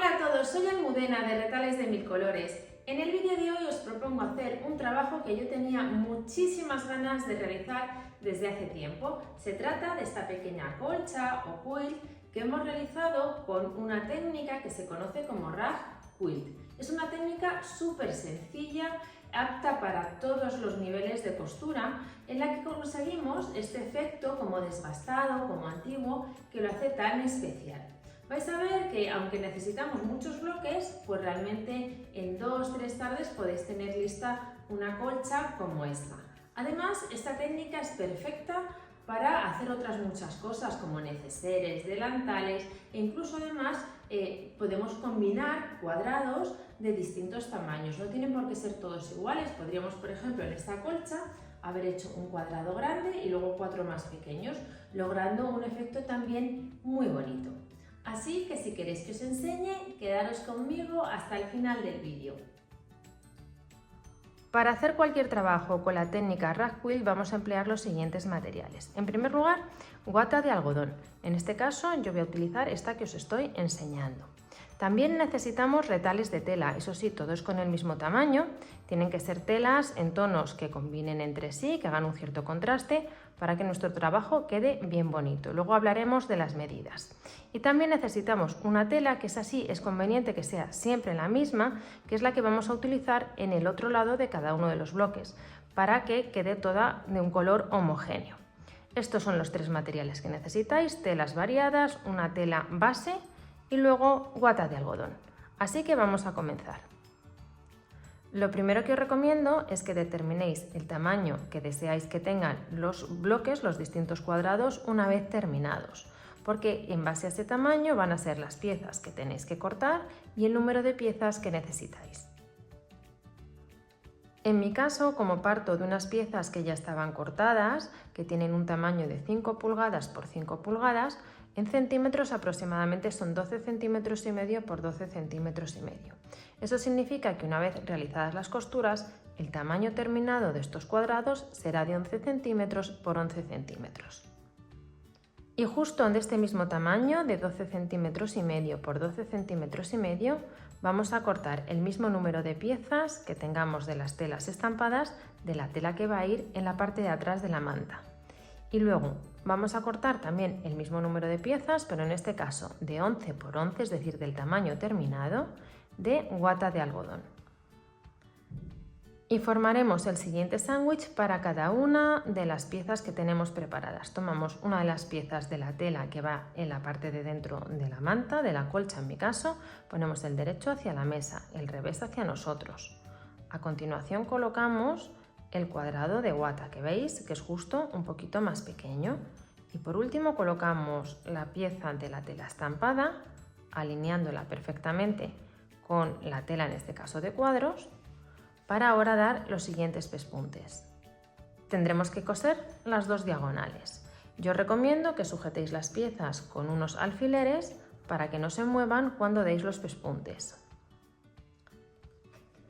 Hola a todos, soy Almudena de Retales de Mil Colores. En el vídeo de hoy os propongo hacer un trabajo que yo tenía muchísimas ganas de realizar desde hace tiempo. Se trata de esta pequeña colcha o quilt que hemos realizado con una técnica que se conoce como rag quilt. Es una técnica súper sencilla, apta para todos los niveles de costura, en la que conseguimos este efecto como desgastado, como antiguo, que lo hace tan especial. Vais a ver que aunque necesitamos muchos bloques, pues realmente en 2-3 tardes podéis tener lista una colcha como esta. Además, esta técnica es perfecta para hacer otras muchas cosas como neceseres, delantales e incluso además podemos combinar cuadrados de distintos tamaños. No tienen por qué ser todos iguales. Podríamos, por ejemplo, en esta colcha haber hecho un cuadrado grande y luego 4 más pequeños, logrando un efecto también muy bonito. Así que si queréis que os enseñe, quedaros conmigo hasta el final del vídeo. Para hacer cualquier trabajo con la técnica rag quilt vamos a emplear los siguientes materiales. En primer lugar, guata de algodón. En este caso yo voy a utilizar esta que os estoy enseñando. También necesitamos retales de tela, eso sí, todos con el mismo tamaño. Tienen que ser telas en tonos que combinen entre sí, que hagan un cierto contraste para que nuestro trabajo quede bien bonito. Luego hablaremos de las medidas. Y también necesitamos una tela que es conveniente que sea siempre la misma, que es la que vamos a utilizar en el otro lado de cada uno de los bloques, para que quede toda de un color homogéneo. Estos son los 3 materiales que necesitáis: telas variadas, una tela base y luego guata de algodón. Así que vamos a comenzar. Lo primero que os recomiendo es que determinéis el tamaño que deseáis que tengan los bloques, los distintos cuadrados, una vez terminados, porque en base a ese tamaño van a ser las piezas que tenéis que cortar y el número de piezas que necesitáis. En mi caso, como parto de unas piezas que ya estaban cortadas, que tienen un tamaño de 5 pulgadas por 5 pulgadas, en centímetros aproximadamente son 12 centímetros y medio por 12 centímetros y medio. Eso significa que una vez realizadas las costuras, el tamaño terminado de estos cuadrados será de 11 centímetros por 11 centímetros. Y justo de este mismo tamaño, de 12 centímetros y medio por 12 centímetros y medio, vamos a cortar el mismo número de piezas que tengamos de las telas estampadas de la tela que va a ir en la parte de atrás de la manta. Y luego vamos a cortar también el mismo número de piezas, pero en este caso de 11 por 11, es decir, del tamaño terminado, de guata de algodón. Y formaremos el siguiente sándwich para cada una de las piezas que tenemos preparadas. Tomamos una de las piezas de la tela que va en la parte de dentro de la manta, de la colcha en mi caso, ponemos el derecho hacia la mesa, el revés hacia nosotros. A continuación colocamos el cuadrado de guata, que veis que es justo un poquito más pequeño. Y por último colocamos la pieza de la tela estampada, alineándola perfectamente con la tela, en este caso de cuadros, para ahora dar los siguientes pespuntes. Tendremos que coser las 2 diagonales. Yo recomiendo que sujetéis las piezas con unos alfileres para que no se muevan cuando deis los pespuntes.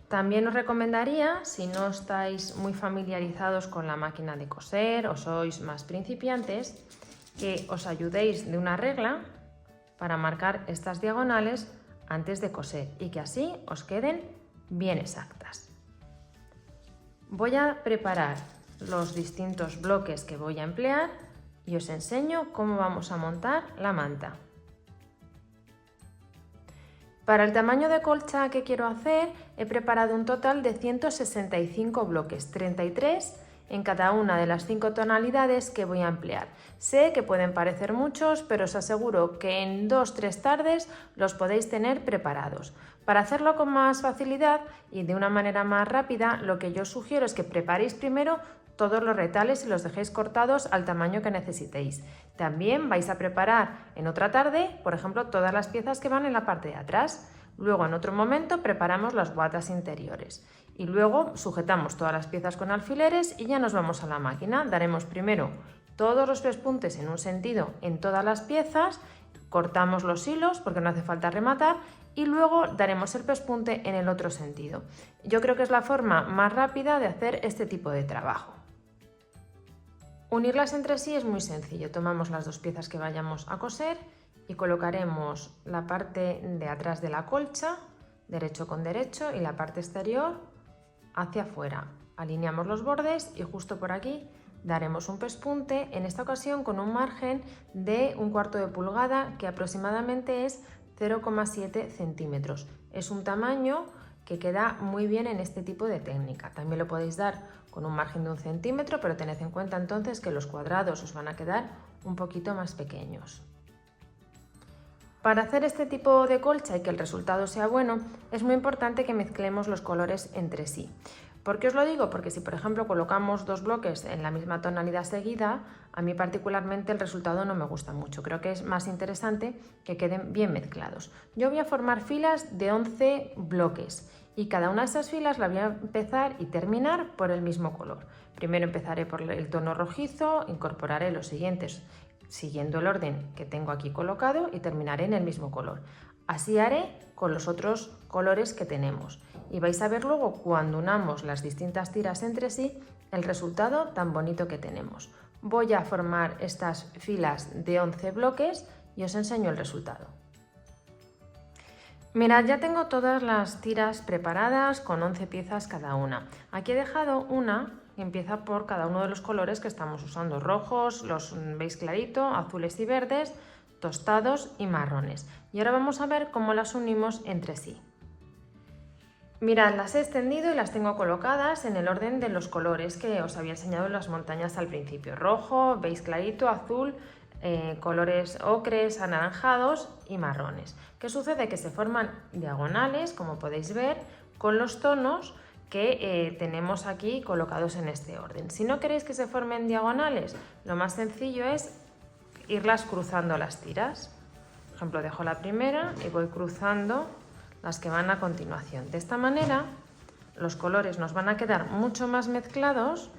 También os recomendaría, si no estáis muy familiarizados con la máquina de coser o sois más principiantes, que os ayudéis de una regla para marcar estas diagonales antes de coser y que así os queden bien exactas. Voy a preparar los distintos bloques que voy a emplear y os enseño cómo vamos a montar la manta. Para el tamaño de colcha que quiero hacer he preparado un total de 165 bloques, 33 en cada una de las 5 tonalidades que voy a emplear. Sé que pueden parecer muchos, pero os aseguro que en 2-3 tardes los podéis tener preparados. Para hacerlo con más facilidad y de una manera más rápida, lo que yo os sugiero es que preparéis primero todos los retales y los dejéis cortados al tamaño que necesitéis. También vais a preparar en otra tarde, por ejemplo, todas las piezas que van en la parte de atrás. Luego, en otro momento, preparamos las guatas interiores. Y luego sujetamos todas las piezas con alfileres y ya nos vamos a la máquina. Daremos primero todos los pespuntes en un sentido en todas las piezas, cortamos los hilos porque no hace falta rematar y luego daremos el pespunte en el otro sentido. Yo creo que es la forma más rápida de hacer este tipo de trabajo. Unirlas entre sí es muy sencillo. Tomamos las 2 piezas que vayamos a coser y colocaremos la parte de atrás de la colcha, derecho con derecho, y la parte exterior hacia afuera. Alineamos los bordes y justo por aquí daremos un pespunte, en esta ocasión con un margen de 1/4 de pulgada, que aproximadamente es 0,7 centímetros. Es un tamaño que queda muy bien en este tipo de técnica. También lo podéis dar con un margen de 1 centímetro, pero tened en cuenta entonces que los cuadrados os van a quedar un poquito más pequeños. Para hacer este tipo de colcha y que el resultado sea bueno, es muy importante que mezclemos los colores entre sí. ¿Por qué os lo digo? Porque si por ejemplo colocamos dos bloques en la misma tonalidad seguida, a mí particularmente el resultado no me gusta mucho. Creo que es más interesante que queden bien mezclados. Yo voy a formar filas de 11 bloques y cada una de esas filas la voy a empezar y terminar por el mismo color. Primero empezaré por el tono rojizo, incorporaré los siguientes siguiendo el orden que tengo aquí colocado y terminaré en el mismo color. Así haré con los otros colores que tenemos y vais a ver luego, cuando unamos las distintas tiras entre sí, el resultado tan bonito que tenemos. Voy a formar estas filas de 11 bloques y os enseño el resultado. Mirad, ya tengo todas las tiras preparadas con 11 piezas cada una. Aquí he dejado una que empieza por cada uno de los colores que estamos usando: rojos, los veis clarito, azules y verdes, tostados y marrones. Y ahora vamos a ver cómo las unimos entre sí. Mirad, las he extendido y las tengo colocadas en el orden de los colores que os había enseñado en las montañas al principio: rojo, veis clarito, azul, colores ocres, anaranjados y marrones. ¿Qué sucede? Que se forman diagonales, como podéis ver, con los tonos que tenemos aquí colocados en este orden. Si no queréis que se formen diagonales, lo más sencillo es irlas cruzando las tiras. Por ejemplo, dejo la primera y voy cruzando las que van a continuación. De esta manera los colores nos van a quedar mucho más mezclados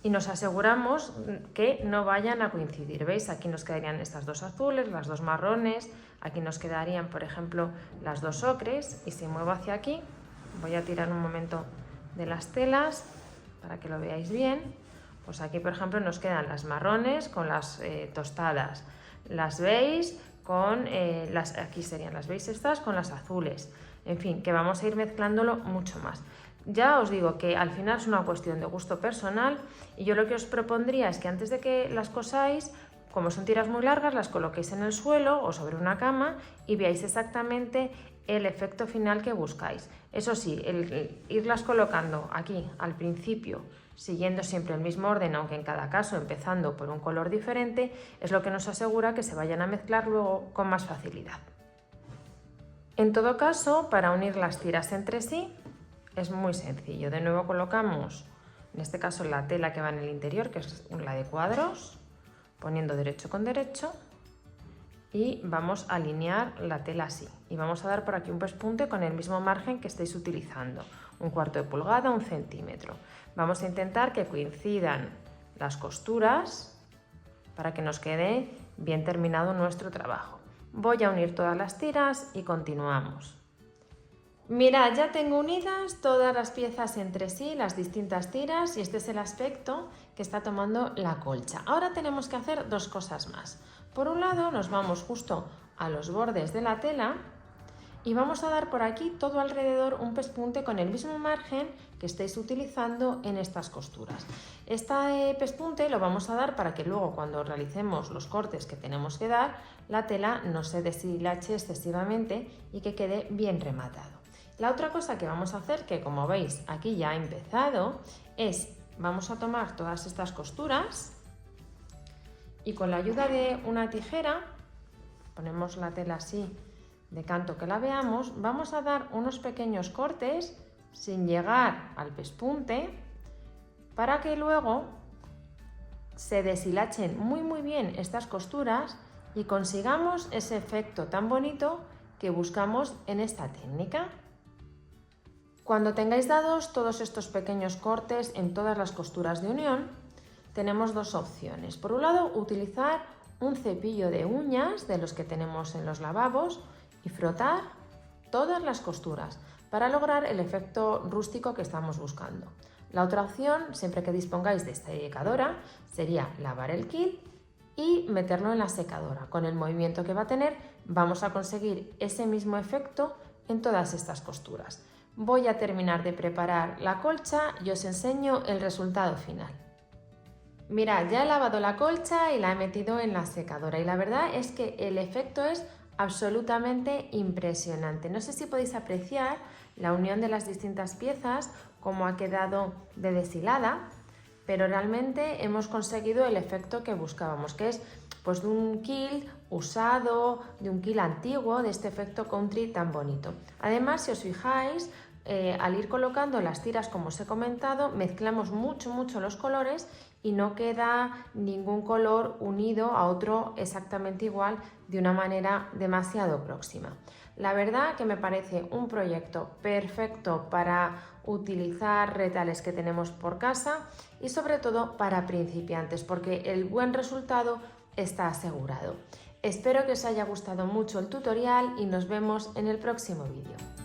y nos aseguramos que no vayan a coincidir. ¿Veis? Aquí nos quedarían estas dos azules, las dos marrones, aquí nos quedarían, por ejemplo, las dos ocres, y si muevo hacia aquí, voy a tirar un momento de las telas para que lo veáis bien. Pues aquí, por ejemplo, nos quedan las marrones con las tostadas, las beige con aquí serían las beige estas con las azules. En fin, que vamos a ir mezclándolo mucho más. Ya os digo que al final es una cuestión de gusto personal y yo lo que os propondría es que antes de que las cosáis, como son tiras muy largas, las coloquéis en el suelo o sobre una cama y veáis exactamente el efecto final que buscáis. Eso sí, el irlas colocando aquí al principio, siguiendo siempre el mismo orden, aunque en cada caso empezando por un color diferente, es lo que nos asegura que se vayan a mezclar luego con más facilidad. En todo caso, para unir las tiras entre sí es muy sencillo. De nuevo colocamos, en este caso, la tela que va en el interior, que es la de cuadros, poniendo derecho con derecho, y vamos a alinear la tela así. Y vamos a dar por aquí un pespunte con el mismo margen que estéis utilizando, 1/4 de pulgada, 1 centímetro. Vamos a intentar que coincidan las costuras para que nos quede bien terminado nuestro trabajo. Voy a unir todas las tiras y continuamos. Mirad, ya tengo unidas todas las piezas entre sí, las distintas tiras, y este es el aspecto que está tomando la colcha. Ahora tenemos que hacer dos cosas más. Por un lado, nos vamos justo a los bordes de la tela y vamos a dar por aquí todo alrededor un pespunte con el mismo margen que estéis utilizando en estas costuras. Este pespunte lo vamos a dar para que luego, cuando realicemos los cortes que tenemos que dar, la tela no se deshilache excesivamente y que quede bien rematado. La otra cosa que vamos a hacer, que como veis aquí ya ha empezado, es vamos a tomar todas estas costuras y con la ayuda de una tijera, ponemos la tela así de canto que la veamos, vamos a dar unos pequeños cortes sin llegar al pespunte para que luego se deshilachen muy bien estas costuras y consigamos ese efecto tan bonito que buscamos en esta técnica. Cuando tengáis dados todos estos pequeños cortes en todas las costuras de unión, tenemos dos opciones. Por un lado, utilizar un cepillo de uñas de los que tenemos en los lavabos y frotar todas las costuras para lograr el efecto rústico que estamos buscando. La otra opción, siempre que dispongáis de esta secadora, sería lavar el kit y meterlo en la secadora. Con el movimiento que va a tener vamos a conseguir ese mismo efecto en todas estas costuras. Voy a terminar de preparar la colcha y os enseño el resultado final. Mirad, ya he lavado la colcha y la he metido en la secadora y la verdad es que el efecto es absolutamente impresionante. No sé si podéis apreciar la unión de las distintas piezas, cómo ha quedado de deshilada, pero realmente hemos conseguido el efecto que buscábamos, que es pues de un kilt usado, de un kilt antiguo, de este efecto country tan bonito. Además, si os fijáis, al ir colocando las tiras, como os he comentado, mezclamos mucho los colores y no queda ningún color unido a otro exactamente igual de una manera demasiado próxima. La verdad que me parece un proyecto perfecto para utilizar retales que tenemos por casa y sobre todo para principiantes, porque el buen resultado está asegurado. Espero que os haya gustado mucho el tutorial y nos vemos en el próximo vídeo.